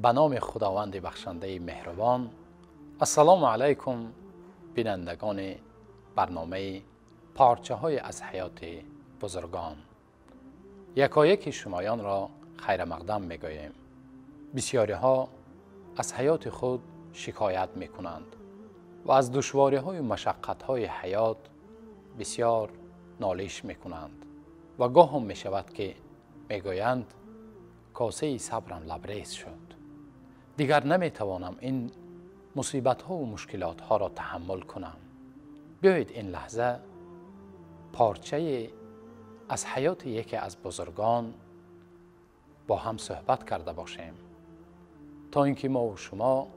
به نام خداوند بخشنده مهربان. السلام علیکم بینندگان برنامه پارچه های از حیات بزرگان. یکایک شمایان را خیر مقدم میگوییم. بسیاری ها از حیات خود شکایت میکنند و از دشواری های و مشقت های حیات بسیار نالش میکنند و گاه هم میشود که میگویند کاسه صبرم لبریز شد، دیگر نمیتوانم این مصیبت ها و مشکلات ها را تحمل کنم. بیایید این لحظه پارچه از حیات یکی از بزرگان با هم صحبت کرده باشیم تا اینکه ما و شما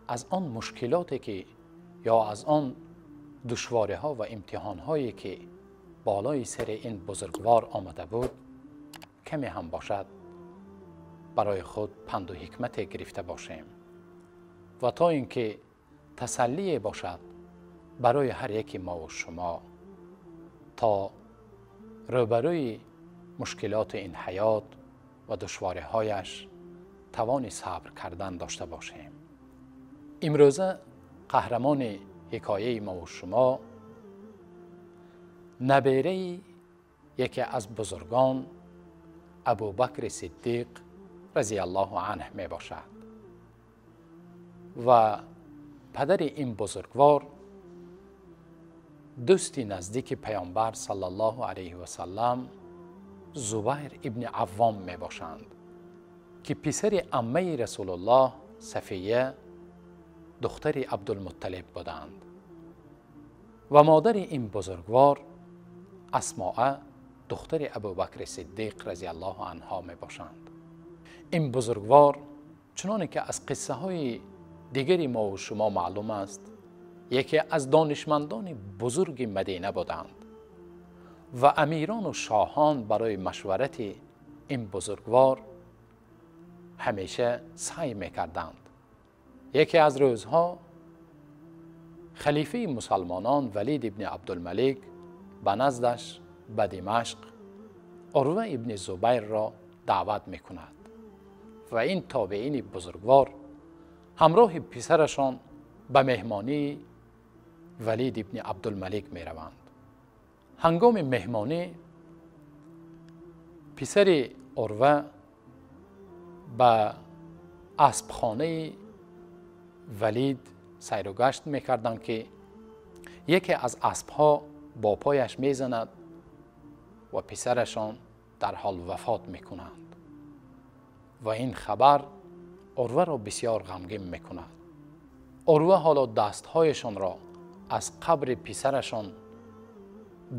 از آن مشکلاتی که یا از آن دشواری ها و امتحان هایی که بالای سر این بزرگوار آمده بود کمی هم باشد برای خود پند و حکمت گرفته باشیم و تا اینکه تسلی باشد برای هر یکی ما و شما تا روبروی مشکلات این حیات و دشواری هایش توان صبر کردن داشته باشیم. امروزه قهرمان حکایه ما و شما نبیره یکی از بزرگان ابوبکر صدیق رضی الله عنه می باشد و پدر این بزرگوار دوستی نزدیک پیامبر صلی الله علیه و سلم زبیر ابن عوام می باشند که پسر عمه رسول الله صفیه دختر عبدالمطلب بودند و مادر این بزرگوار اسماء دختر ابوبکر صدیق رضی الله عنها می باشند. این بزرگوار چنانه که از قصه های دیگری ما و شما معلوم است یکی از دانشمندان بزرگ مدینه بودند و امیران و شاهان برای مشورت این بزرگوار همیشه سعی میکردند. یکی از روزها خلیفه مسلمانان ولید ابن عبدالملک به نزدش به دمشق عروه ابن زبیر را دعوت میکند و این تابعین بزرگوار همراه پسرشان به مهمانی ولید ابن عبدالملک می روند. هنگام مهمانی پسر عروه به اسبخانه ولید سیر و گشت می کردند که یکی از اسبها با پایش می زند و پسرشان در حال وفات می کنند و این خبر عروه را بسیار غمگین می کند. عروه حالا دستهایشان را از قبر پسرشان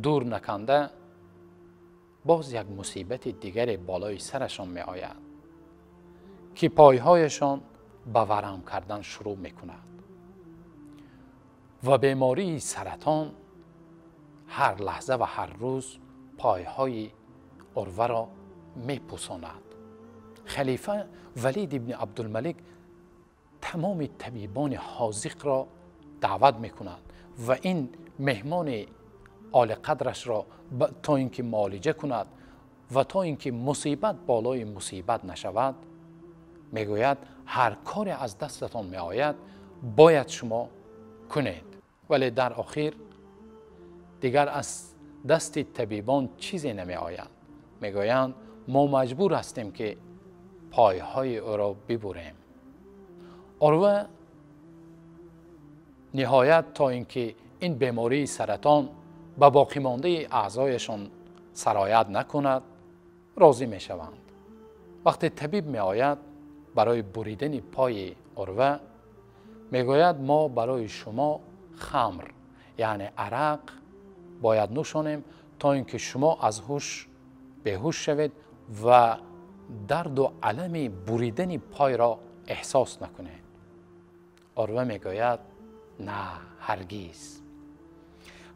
دور نکنده باز یک مصیبت دیگر بالای سرشان می آید که پایهایشان به ورم کردن شروع می کند و بیماری سرطان هر لحظه و هر روز پایهای عروه را می پوساند. خلیفه ولید ابن عبدالملک تمام طبیبان حاذق را دعوت می کند و این مهمان عالی قدرش را تا اینکه معالجه کند و تا اینکه مصیبت بالای مصیبت نشود میگوید هر کاری از دستتان می آید باید شما کنید. ولی در آخر دیگر از دست طبیبان چیزی نمی آید. میگویند ما مجبور هستیم که پایهای او را ببریم. عروه نهایت تا اینکه این بیماری سرطان به باقی مانده اعضایشان سرایت نکند راضی می شوند. وقتی طبیب می آید برای بریدن پای عروه میگوید ما برای شما خمر یعنی عرق باید نوشانیم تا اینکه شما از هوش بیهوش شوید و درد و الم بریدن پای را احساس نکنید. عروه میگوید نه،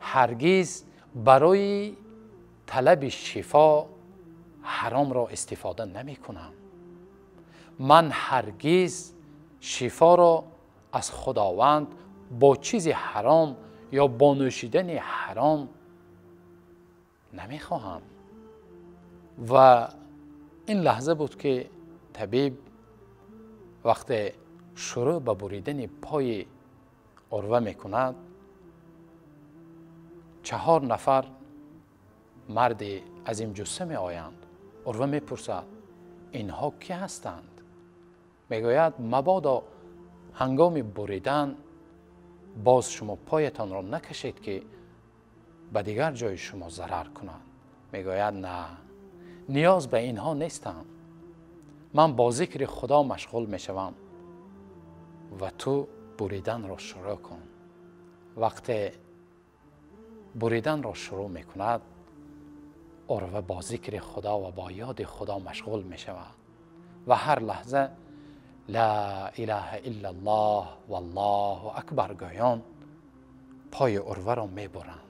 هرگز برای طلب شفا حرام را استفاده نمی کنم. من هرگز شفا را از خداوند با چیز حرام یا با نوشیدن حرام نمی خواهم. و این لحظه بود که طبیب وقتی شروع به بریدن پای عروه میکند، 4 نفر مرد عظیم جثه می آیند. عروه میپرسد اینها کی هستند؟ میگوید مبادا هنگام بریدن باز شما پایتان را نکشید که به دیگر جای شما ضرر کنند. میگوید نه، نیاز به اینها نیستم، من با ذکر خدا مشغول میشوم و تو بریدن را شروع کن. وقتی بریدن را شروع میکند، عروه با ذکر خدا و با یاد خدا مشغول میشود و هر لحظه لا اله الا الله والله اکبر گویان پای عروه را میبرند.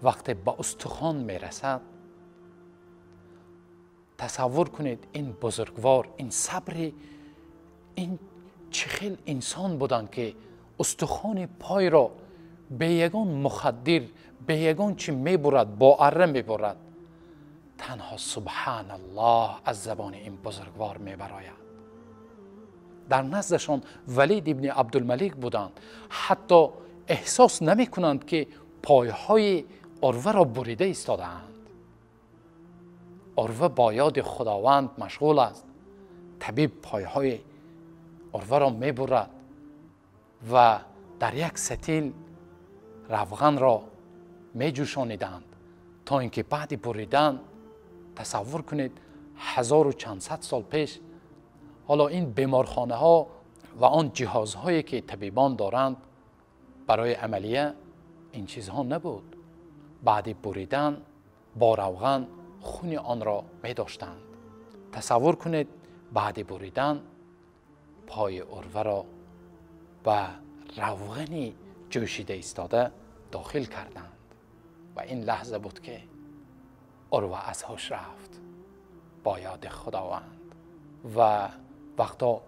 وقتی به استخوان میرسد، تصور کنید این بزرگوار، این صبر، این چه خیل انسان بودند که استخوان پای را به یگان مخدر، به یگان چی میبرد، با اره میبرد. تنها سبحان الله از زبان این بزرگوار میبراید. در نزدشان ولید ابن عبدالملک بودند. حتی احساس نمی کنند که پایهای عروه را بریده ایستادند. عروه با یاد خداوند مشغول است. طبیب پایهای عروه را میبرد و در یک ستیل روغن را میجوشانیدند تا اینکه بعد بریدن، تصور کنید 1000 و چند صد سال پیش، حالا این بیمارخانه ها و آن جهازهایی که طبیبان دارند برای عملیه، این چیزها نبود. بعد بریدن با روغن خون آن را می داشتند. تصور کنید بعد بریدن پای عروه را به روغنی جوشیده ایستاده داخل کردند و این لحظه بود که عروه از هوش رفت با یاد خداوند. و وقتا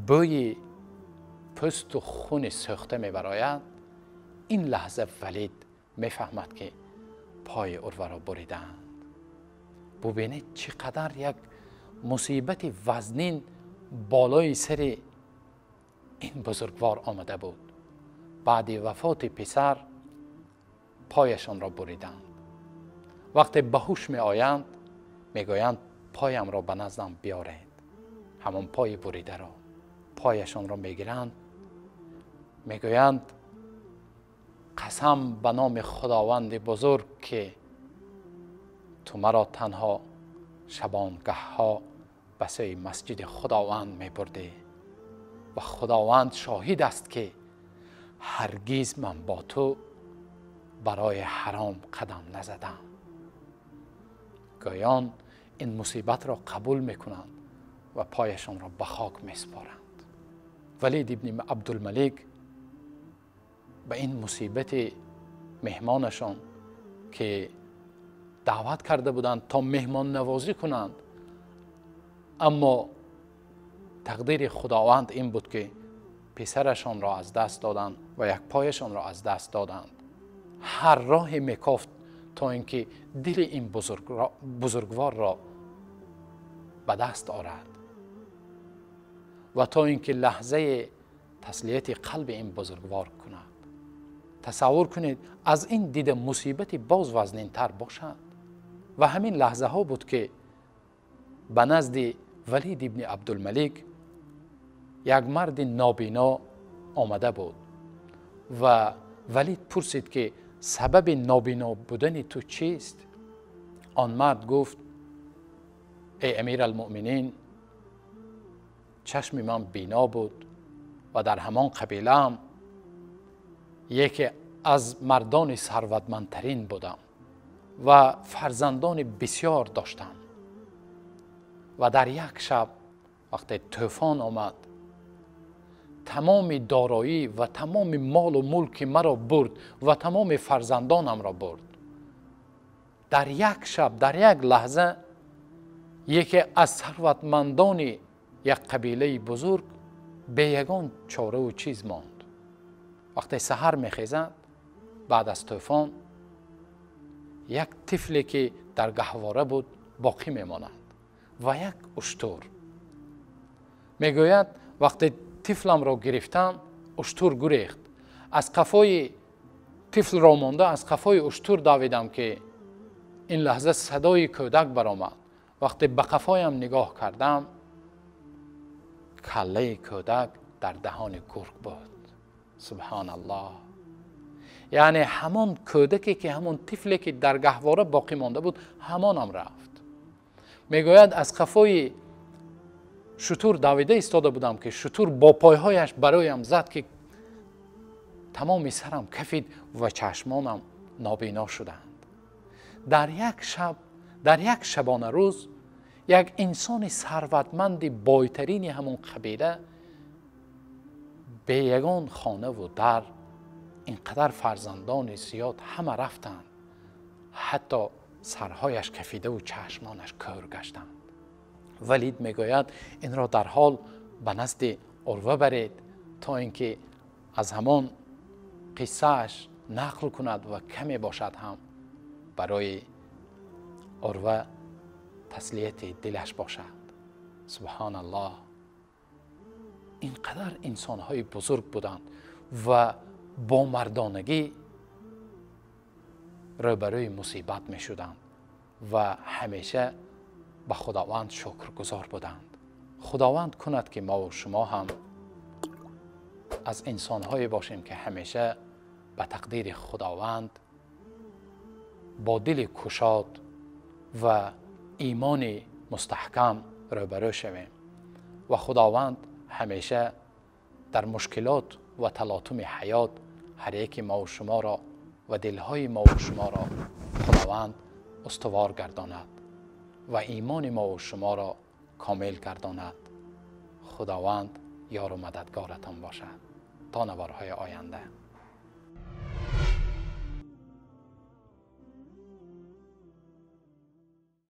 بوی پوست و خون سوخته میبراید، این لحظه ولید میفهمد که پای عروه را بریدند. ببینید چقدر یک مصیبت وزنین بالای سر این بزرگوار آمده بود. بعد وفات پسر پایشان را بریدند. وقتی به هوش می آیند میگویند پایم را به نزدم بیارید. همون پای بریده را، پایشان را میگیرند، میگویند قسم به نام خداوند بزرگ که تو مرا تنها شبانگه ها به سوی مسجد خداوند می برده و خداوند شاهد است که هرگز من با تو برای حرام قدم نزدم. گویان این مصیبت را قبول میکنند و پایشان را به خاک میسپارند. ولید ابن عبدالملک به این مصیبت مهمانشان که دعوت کرده بودند تا مهمان نوازی کنند، اما تقدیر خداوند این بود که پسرشان را از دست دادند و یک پایشان را از دست دادند. هر راه میکافت تا اینکه دل این بزرگوار را به دست آورد و تا اینکه لحظه تسلیت قلب این بزرگوار کند. تصور کنید از این دید مصیبت باز وزنین تر باشد. و همین لحظه ها بود که به نزد ولید ابن عبدالملک یک مرد نابینا آمده بود و ولید پرسید که سبب نابینا بودن تو چیست؟ آن مرد گفت ای امیر المؤمنین، چشم من بینا بود و در همان قبیله هم یکی از مردان ثروتمندترین بودم و فرزندان بسیار داشتم و در یک شب وقتی طوفان آمد تمام دارایی و تمام مال و ملک مرا برد و تمام فرزندانم را برد. در یک شب، در یک لحظه یکی از ثروتمندان یک قبیله بزرگ به یگان چاره و چیز ماند. وقتی سحر میخیزد بعد از طوفان، یک طفلی که در گهواره بود باقی میماند و یک اشتر. میگوید وقتی طفلم را گرفتم اشتر گریخت. از قفای طفل را مانده از قفای اشتر دویدم که این لحظه صدای کودک برآمد. وقتی به قفایم نگاه کردم کله کودک در دهان گرگ بود. سبحان الله. یعنی همون کودکی که همون طفلی که در گهواره باقی مانده بود همانم رفت. میگوید از قفای شتر دویده ایستاده بودم که شتر با پایهایش برایم زد که تمام سرم کفید و چشمانم نابینا شدند. در یک شبانه روز یک انسان ثروتمند بایترین همون قبیله به یگان خانه و در اینقدر فرزندان زیاد همه رفتند، حتی سرهایش کفیده و چشمانش کور گشتند. ولید میگوید این را در حال به نزد عروه برید تا اینکه از همان قصهش نقل کند و کمی باشد هم برای عروه تسلیت دلش باشد. سبحان الله. اینقدر انسانهای بزرگ بودند و با مردانگی روبروی مصیبت می شدند و همیشه به خداوند شکرگزار بودند. خداوند کند که ما و شما هم از انسانهایی باشیم که همیشه به تقدیر خداوند با دل گشاد و ایمان مستحکم روبرو شویم و خداوند همیشه در مشکلات و تلاطم حیات هر یک ما و شما را و دلهای ما و شما را خداوند استوار گرداند و ایمان ما و شما را کامل گرداند. خداوند یار و مددگارتان باشد تا نوارهای آینده.